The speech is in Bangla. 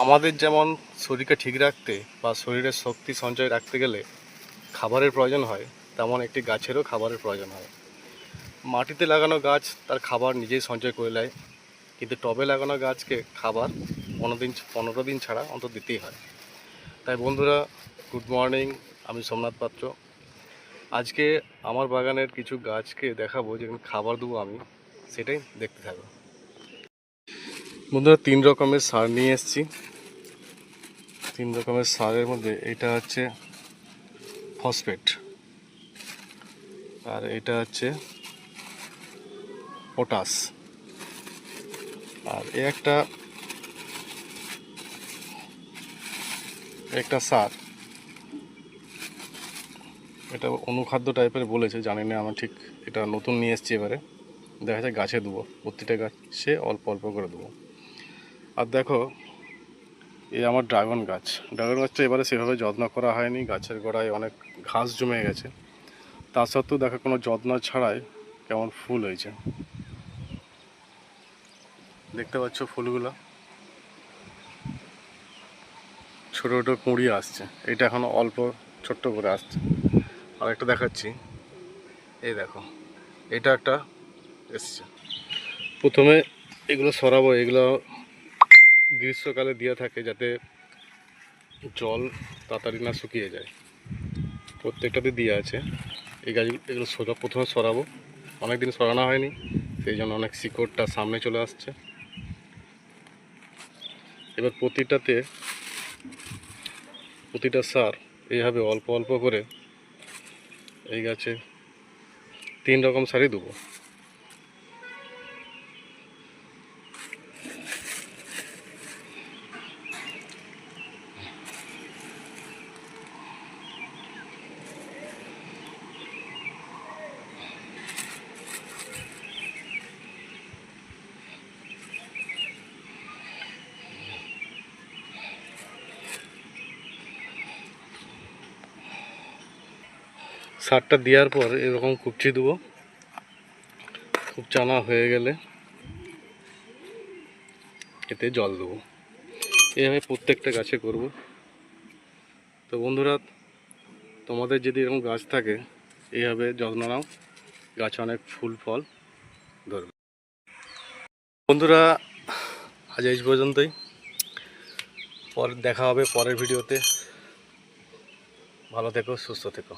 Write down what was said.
আমাদের যেমন শরীরকে ঠিক রাখতে বা শরীরের শক্তি সঞ্চয় রাখতে গেলে খাবারের প্রয়োজন হয়, তেমন একটি গাছেরও খাবারের প্রয়োজন হয়। মাটিতে লাগানো গাছ তার খাবার নিজেই সঞ্চয় করে নেয়, কিন্তু টবে লাগানো গাছকে খাবার 15 দিন ছাড়া অন্তত দিতেই হয়। তাই বন্ধুরা, গুড মর্নিং, আমি সোমনাথ পাত্র। আজকে আমার বাগানের কিছু গাছকে দেখাবো যেখানে খাবার দেবো আমি, সেটাই দেখতে থাকবো। বন্ধুরা, 3 রকমের সার নিয়ে এসেছি। 3 রকমের সারের মধ্যে এটা হচ্ছে ফসফেট, আর এটা হচ্ছে পটাশ, আর একটা সার, এটা অনুখাদ্য টাইপের বলেছে, জানি না আমার ঠিক। এটা নতুন নিয়ে এসেছি, এবারে দেখা যায় গাছে দেবো, প্রতিটা গাছে অল্প অল্প করে দেবো। আর দেখো, এই আমার ড্রাগন গাছটা এবারে সেভাবে যত্ন করা হয়নি, গাছের গোড়ায় অনেক ঘাস জমে গেছে। তা সত্ত্বেও দেখো, কোনো যত্ন ছাড়াই কেমন ফুল হয়েছে, দেখতে পাচ্ছ ফুলগুলো ছোটো ছোটো কুঁড়ি আসছে। এটা এখনও অল্প ছোট্ট করে আসছে। আর একটা দেখাচ্ছি, এই দেখো, এটা একটা এসছে। প্রথমে এগুলো সরাবো, এগুলো গ্রীষ্মকালে দেওয়া থাকে যাতে জল তাড়াতাড়ি না শুকিয়ে যায়, প্রত্যেকটাতে দিয়ে আছে। এই এগুলো প্রথমে সরাবো, অনেকদিন সরানো হয়নি, সেই জন্য অনেক শিকড়টা সামনে চলে আসছে। এবার প্রতিটা সার এইভাবে অল্প অল্প করে এই গাছে 3 রকম সারই দেবো। সারটা দেওয়ার পর এরকম কুপচি দেবো, কুপচানা হয়ে গেলে এতে জল দেবো। এইভাবে প্রত্যেকটা গাছে করব। তো বন্ধুরা, তোমাদের যদি এরকম গাছ থাকে, এইভাবে যত্ন নাও, গাছে অনেক ফুল ফল ধরবে। বন্ধুরা, আজ এই পর্যন্তই, দেখা হবে পরের ভিডিওতে। ভালো থেকো, সুস্থ থেকো।